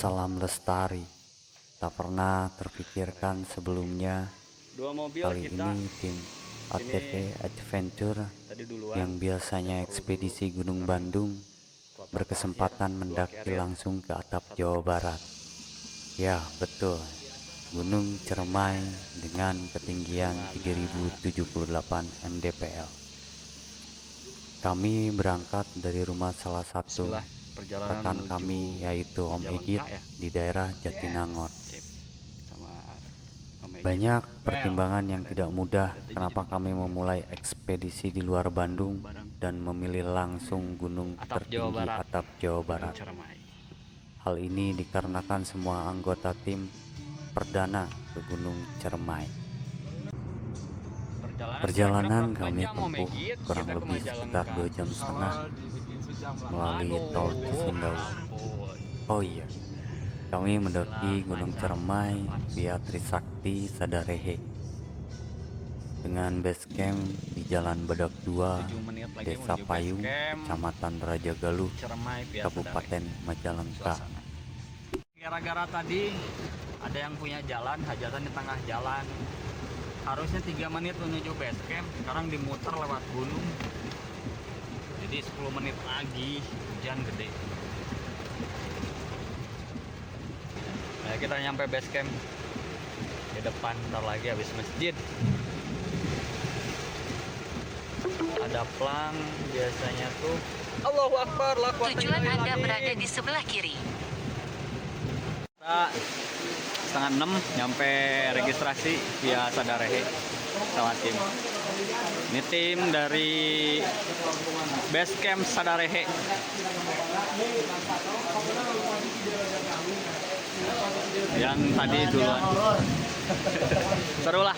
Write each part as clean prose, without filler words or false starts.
Salam lestari. Tak pernah terpikirkan sebelumnya, Dua mobil kali kita ini tim ATV Adventure tadi duluan. yang biasanya ekspedisi Gunung Bandung berkesempatan mendaki langsung ke atap Jawa Barat. Ya, betul. Gunung Cermai dengan ketinggian 3078 mdpl. Kami berangkat dari rumah salah satu rekan kami, yaitu Om Egit di daerah Jatinangor. Banyak pertimbangan yang tidak mudah kenapa kami memulai ekspedisi di luar Bandung dan memilih langsung gunung tertinggi atap Jawa Barat. Hal ini dikarenakan semua anggota tim perdana ke Gunung Cermai. Perjalanan kami tempuh kurang lebih sekitar 2,5 jam melalui tol Cisumdawu. Oh iya, kami mendaki Gunung Cermai via Trisakti Sadarehe dengan base camp di Jalan Badak 2, Desa Payung, Kecamatan Raja Galuh, Kabupaten Majalengka. Gara-gara tadi ada yang punya jalan, hajatan di tengah jalan. Harusnya 3 menit menuju base camp, sekarang dimuter lewat gunung. Jadi 10 menit lagi, hujan gede. Nah, kita nyampe base camp di depan, ntar lagi habis masjid. Ada plang biasanya tuh. Allahu Akbar, tujuan Anda berada di sebelah kiri. Kita 5:30 nyampe registrasi via Sadarehe sama tim. Ini tim dari base camp Sadarehe. Yang tadi duluan. Seru lah.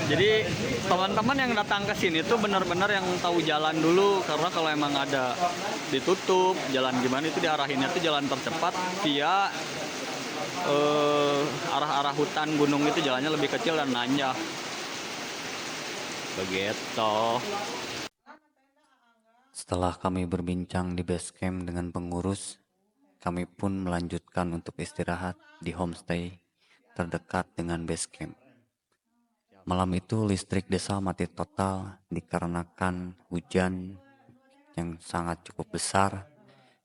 Jadi teman-teman yang datang ke sini tuh benar-benar yang tahu jalan dulu, karena kalau emang ada ditutup jalan gimana itu diarahinnya tuh jalan tercepat via arah-arah hutan gunung, itu jalannya lebih kecil dan nanjak. Begitu. Setelah kami berbincang di base camp dengan pengurus, kami pun melanjutkan untuk istirahat di homestay terdekat dengan base camp. Malam itu listrik desa mati total dikarenakan hujan yang sangat cukup besar,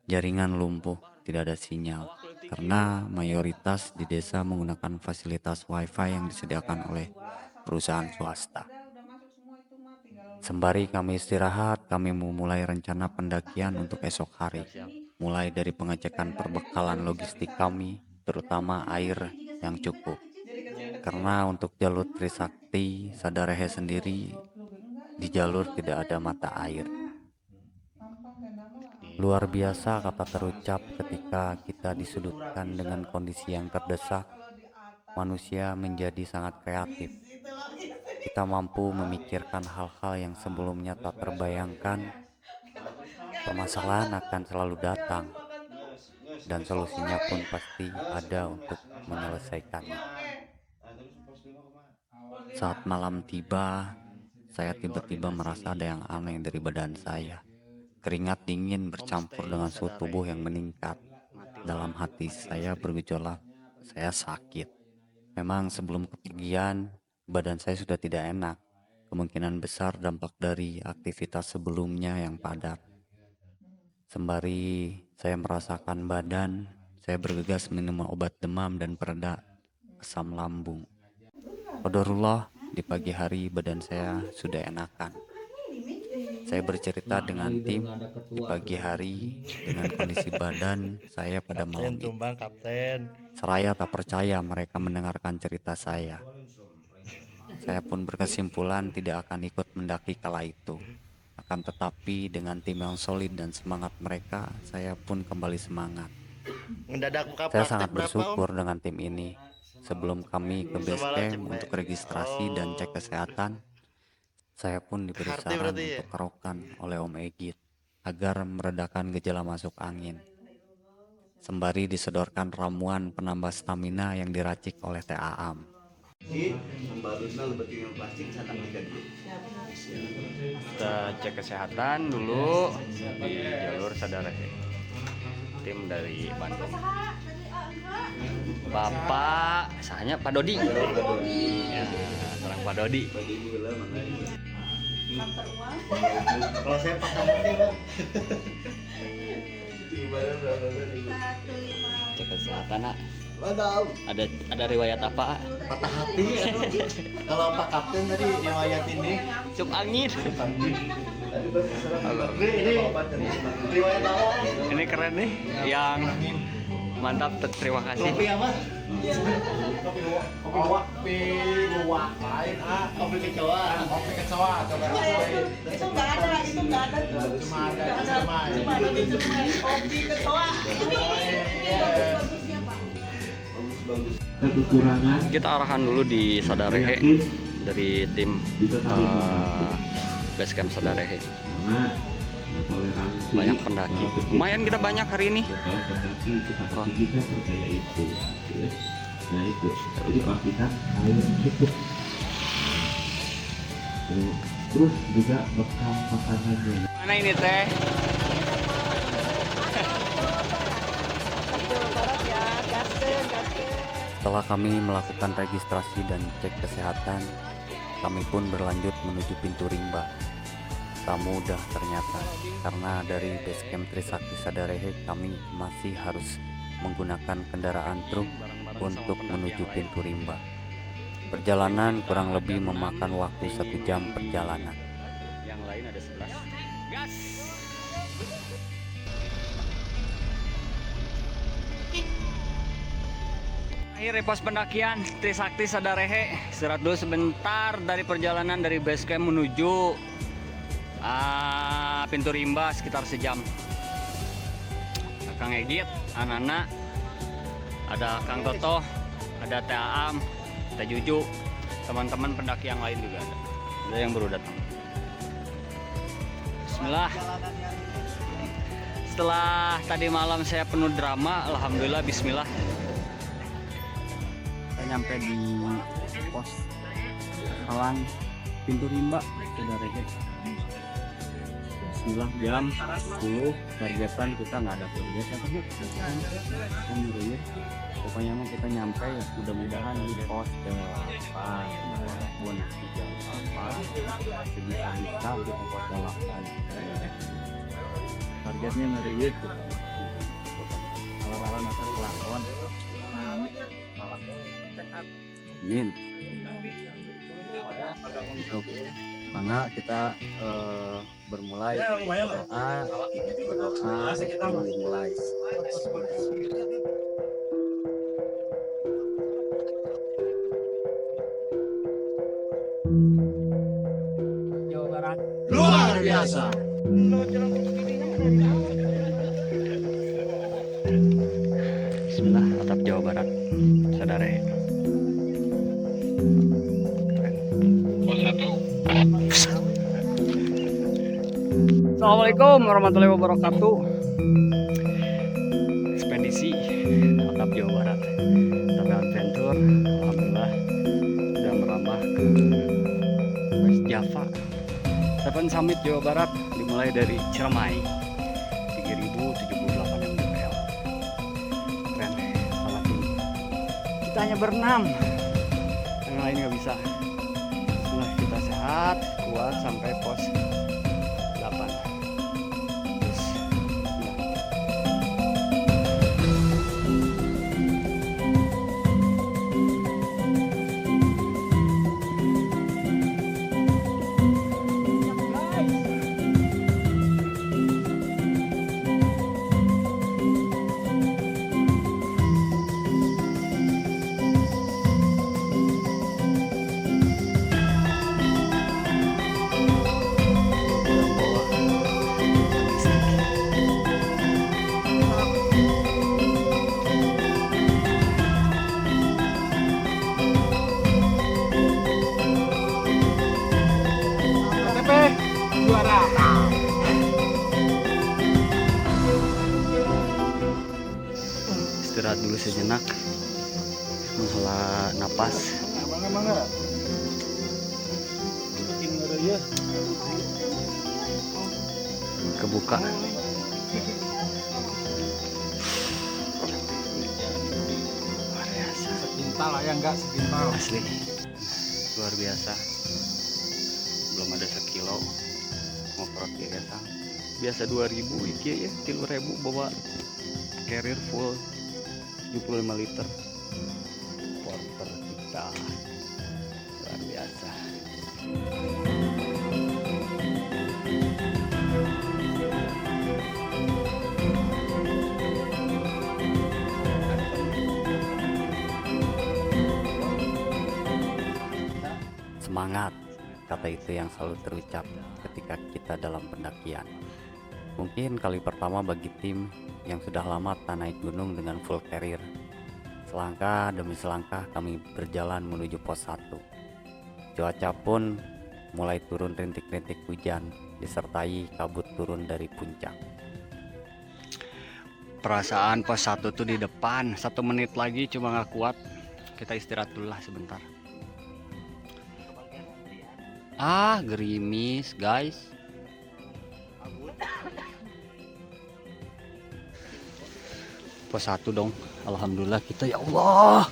jaringan lumpuh, tidak ada sinyal. Karena mayoritas di desa menggunakan fasilitas wifi yang disediakan oleh perusahaan swasta. Sembari kami istirahat, kami memulai rencana pendakian untuk esok hari. Mulai dari pengecekan perbekalan logistik kami, terutama air yang cukup. Karena untuk jalur Trisakti Sadarehe sendiri, di jalur tidak ada mata air. Luar biasa kata terucap ketika kita disudutkan dengan kondisi yang terdesak. Manusia menjadi sangat kreatif. Kita mampu memikirkan hal-hal yang sebelumnya tak terbayangkan. Permasalahan akan selalu datang, dan solusinya pun pasti ada untuk menyelesaikannya. Saat malam tiba, saya tiba-tiba merasa ada yang aneh dari badan saya. Keringat dingin bercampur dengan suhu tubuh yang meningkat. Dalam hati saya bergejolak, saya sakit. Memang sebelum kepergian, badan saya sudah tidak enak. Kemungkinan besar dampak dari aktivitas sebelumnya yang padat. Sembari saya merasakan badan, saya bergegas minum obat demam dan pereda asam lambung. Qadarullah, di pagi hari badan saya sudah enakan. Saya bercerita dengan tim di pagi hari dengan kondisi badan saya pada malam itu. Seraya tak percaya mereka mendengarkan cerita saya. Saya pun berkesimpulan tidak akan ikut mendaki kala itu. Akan tetapi dengan tim yang solid dan semangat mereka, saya pun kembali semangat. Saya sangat bersyukur dengan tim ini. Sebelum kami ke base camp untuk registrasi dan cek kesehatan, saya pun diberi saran untuk kerokan oleh Om Egit agar meredakan gejala masuk angin. Sembari disodorkan ramuan penambah stamina yang diracik oleh Teh Aam. Kita cek kesehatan dulu di jalur Sadarehe. tim dari Bandung. Bapak, sahanya Pak Dodi. Ya, seorang Pak Dodi. Kalau saya pakai hati bang. Cek kesehatan, nak. Ada riwayat apa? Patah hati. Kalau Pak Kapten tadi riwayat ini. Sup angin. Ini riwayat apa? Ini keren nih, yang mantap. Terima kasih. Kopi apa? Kopi luwak lain kopi kecoa. Kopi kecoa. Itu nggak ada, Cuma ada kopi kecoa. Kekurangan Kita arahan dulu di Sadarehe dari tim Basecamp Sadarehe. sama toleransi Banyak pendaki. Lumayan kita banyak hari ini. pendaki kita kita percaya itu ya. Nah itu jadi pastikan air cukup. Terus juga bekal makanannya. Mana ini teh? Setelah kami melakukan registrasi dan cek kesehatan, kami pun berlanjut menuju pintu rimba. Tak mudah ternyata, karena dari Basecamp Trisakti Sadarehe kami masih harus menggunakan kendaraan truk untuk menuju pintu rimba. Perjalanan kurang lebih memakan waktu 1 jam perjalanan. Yang lain ada 11. Gas! Akhir pos pendakian Trisakti Sadarehe. Istirahat dulu sebentar dari perjalanan dari Basecamp menuju pintu rimba sekitar sejam. Kang Egit, anak-anak, ada Kang Toto, ada Teh Aam, Teh Juju, teman-teman pendaki yang lain juga ada. Ada yang baru datang. Bismillah. Setelah tadi malam saya penuh drama, alhamdulillah bismillah. Saya nyampe di pos halang pintu rimba Sadarehe. Bismillah, jam 10 targetan kita nggak ada target pokoknya mah kita nyampe ya, mudah-mudahan di pos 8 bonus 8 bisa kita pos 8 targetnya ngeriut alam-alam asal kelakuan amin. Mana kita bermulai berdoa dimulai. Jawa Barat Luar biasa. Bismillah, atap Jawa Barat Sadarehe. Assalamualaikum warahmatullahi wabarakatuh. Ekspedisi atap Jawa Barat, tapi adventure, alhamdulillah sudah merambah ke West Java. Seven Summit Jawa Barat dimulai dari Ciremai 3078 mdpl. Keren, sangat tinggi. Kita hanya berenam, yang lain nggak bisa. Setelah kita sehat, kuat sampai pos 8. Terus, nah. Istirahat dulu sejenak, menghela napas. Kebuka yang enggak segimpal. Asli luar biasa. Belum ada sekilo ngoprot ya kan. Biasa 2000 iki ya 3000 bawa carrier full 75 liter. Porter kita luar biasa. Semangat, kata itu yang selalu terucap ketika kita dalam pendakian. Mungkin kali pertama bagi tim yang sudah lama tak naik gunung dengan full carrier. Selangkah demi selangkah kami berjalan menuju pos 1. Cuaca pun mulai turun rintik-rintik hujan, disertai kabut turun dari puncak. Perasaan pos 1 tuh di depan, 1 menit lagi cuma nggak kuat. Kita istirahat dulu lah sebentar. Ah, gerimis guys. Pos 1 dong. Alhamdulillah kita, ya Allah.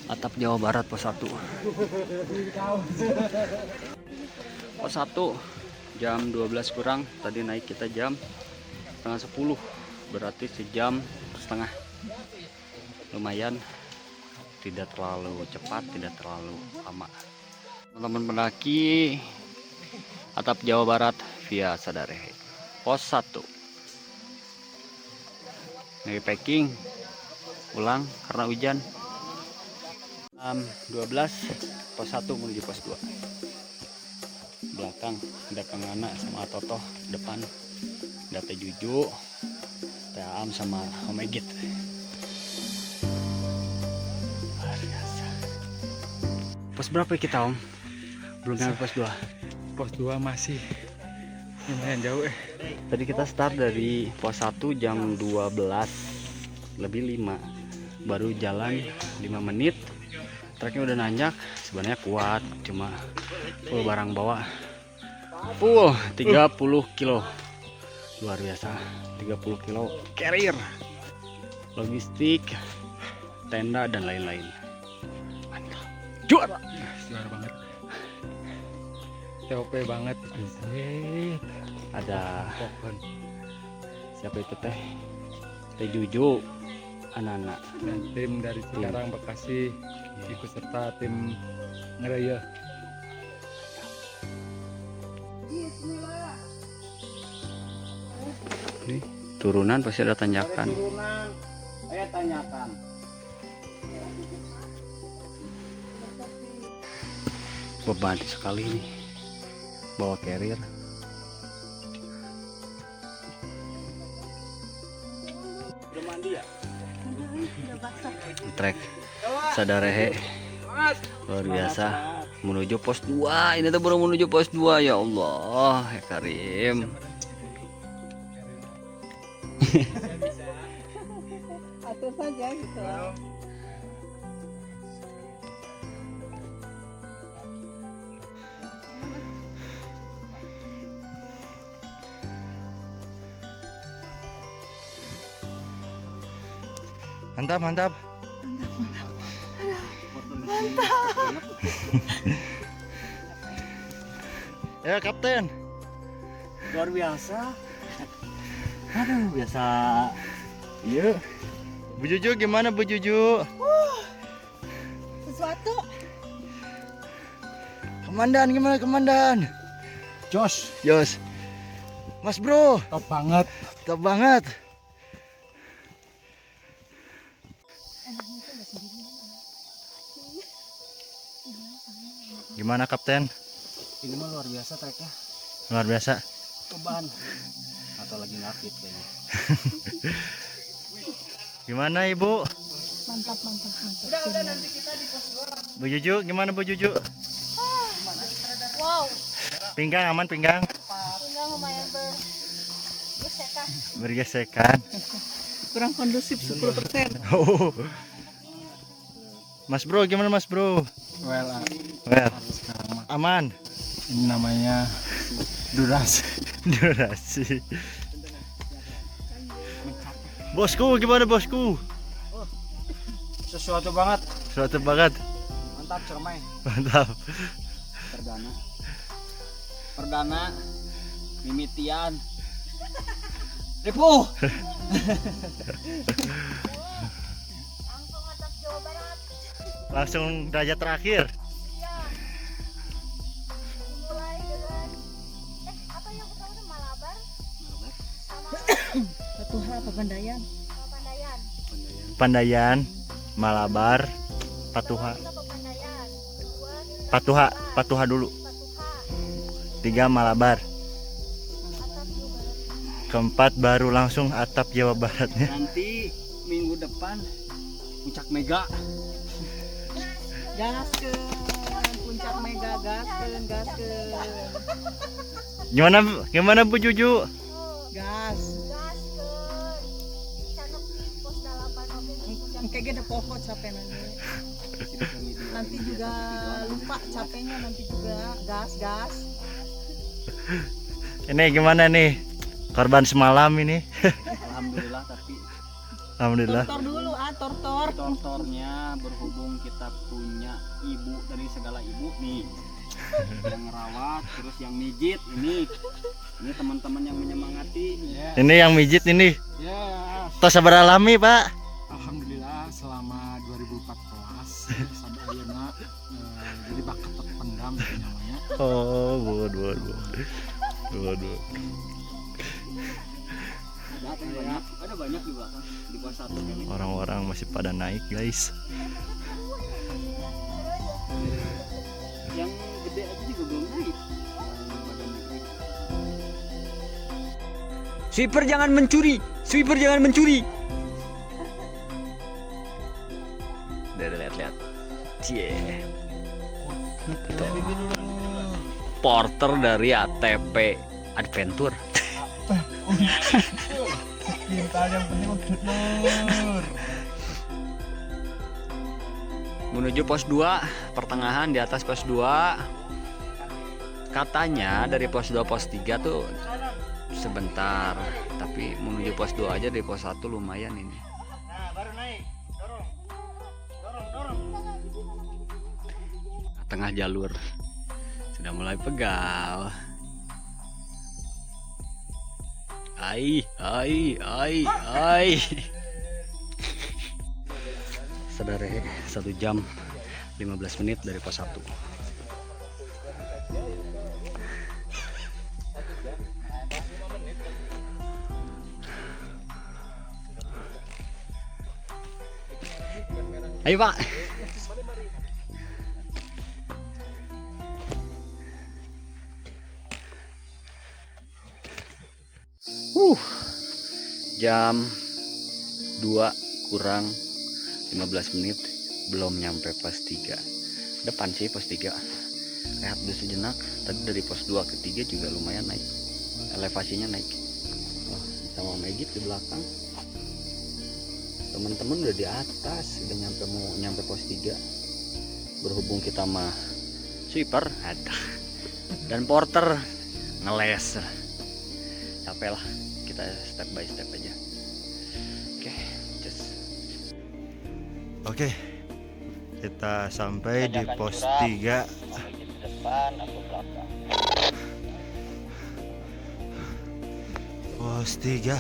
Atap Jawa Barat pos 1. Pos 1 jam 12 kurang. Tadi naik kita jam setengah 10. Berarti sejam setengah. Lumayan. Tidak terlalu cepat, tidak terlalu lama. Teman-teman pendaki Atap Jawa Barat via Sadarehe pos 1 lagi packing ulang karena hujan. 12 pos 1 menuju pos 2. Belakang ada Kang Ana sama Toto, depan ada Teh Juju, Teh Am sama Om Egit. Luar biasa. Pos berapa kita, Om? Belum sampai pos 2. Pos 2 masih lumayan jauh Tadi kita start dari pos 1 jam 12 lebih 5. Baru jalan 5 menit. Treknya udah nanjak, sebenarnya kuat, cuma full barang bawa. Full 30 kilo. Luar biasa. 30 kilo carrier. Logistik, tenda dan lain-lain. Mantap. Juara. juara banget. TOP banget. Ada siapa itu Teh Juju, anak-anak Dan tim dari Cikarang Bekasi ikut serta tim Ngeraya. Nih, turunan pasti ada tanjakan. Beban sekali nih bawa carrier. Trek Sadarehe luar biasa menuju pos 2. Ini tuh baru menuju pos 2, ya Allah ya Karim. Atur saja gitu. Mantap, mantap. Ya, Kapten. Luar biasa. Aduh, biasa. Iya. Bu Juju gimana Bu Juju? Sesuatu. Komandan gimana komandan? Jos, Mas Bro, top banget. top banget. Gimana Kapten? Ini mah luar biasa treknya. Luar biasa. Beban atau lagi ngapit kayaknya. Gimana Ibu? Mantap. Udah nanti kita di pos 2. Bu Juju gimana Bu Juju? Wow, Pinggang aman pinggang? tinggal lumayan bergesekan. Bergesekan. Kurang kondusif 10%. Oh. Mas Bro gimana Mas Bro? Well, Well, sekarang mah aman. ini namanya durasi. Durasi. Bosku gimana bosku? Sesuatu banget. Suatu banget. Mantap cermai. Mantap. Perdana mimitian Ripuh. Langsung derajat terakhir. Patuha apa Pandayan? Pandayan, Malabar, Patuha. Patuha dulu. 3 Malabar. Keempat baru langsung atap Jawa Baratnya. Nanti minggu depan Puncak Mega. Gaskeun, Puncak Mega gaskeun. Gimana Bu Juju? Gas. Engke ge pokok capek nanti. Nanti juga lupa capeknya nanti juga gas. Ini gimana nih? Korban semalam ini. Alhamdulillah, tapi Alhamdulillah. Tortor dulu tortor. tortornya berhubung kita punya ibu dari segala ibu nih. Yang ngerawat, terus yang mijit ini teman-teman yang menyemangati. Ini yang mijit ini. Ya, Tos sabar alami, Pak. Alhamdulillah selama 2014 sampai ayeuna jadi bakat terpendam gitu namanya. Oh, waduh. ada banyak di belakang di pos 1 ini. Orang-orang masih pada naik, guys. Yang gede aja juga belum naik. Sweeper jangan mencuri. Lihat. Cie. Porter dari ATP Adventure. Yang penting bener. Menuju pos 2, pertengahan di atas pos 2. Katanya dari pos 2 pos 3 tuh sebentar, tapi menuju pos 2 aja dari pos 1 lumayan ini. Baru naik. Dorong. Tengah jalur sudah mulai pegal. Ai. Saudara, 1 jam 15 menit dari pos 1. Ayo Pak. Jam 2 kurang 15 menit belum nyampe pos 3. Depan sih pos 3. Rehat dulu sejenak. Tadi dari pos 2 ke 3 juga lumayan naik. Elevasinya naik. Wah, sama Megit di belakang. Teman-teman udah di atas, udah nyampe pos 3. Berhubung kita mah sweeper ada dan porter ngeles. Capek lah, kita step by step aja. Oke. Kita sampai di pos 3. Depan atau belakang. Pos 3.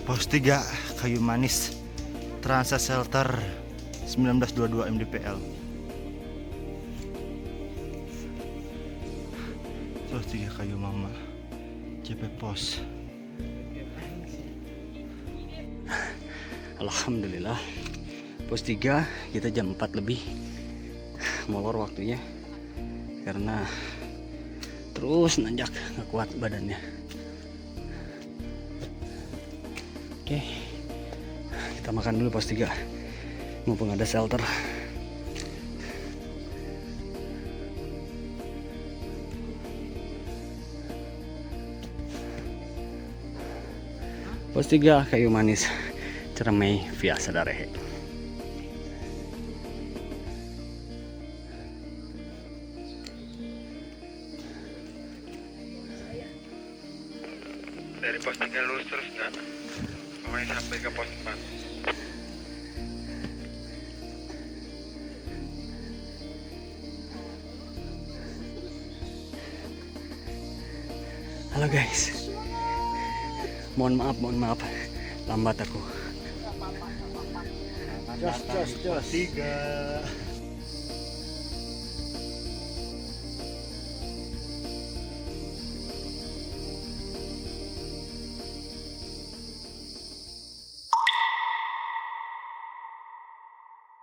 Pos 3 Kayu Manis Transa Shelter 1922 MDPL. Pos 3 Kayu Mama CP Pos. Alhamdulillah pos 3 kita jam 4 lebih molor waktunya karena terus nanjak nggak kuat badannya. Oke, kita makan dulu pos 3 mumpung ada shelter. Pos 3 Kayu Manis Ciremai via Sadarehe. Dari pos 3 lurus terus nggak? Pokoknya sampai ke pos 4. Halo guys, mohon maaf, lambat aku. Jos. 3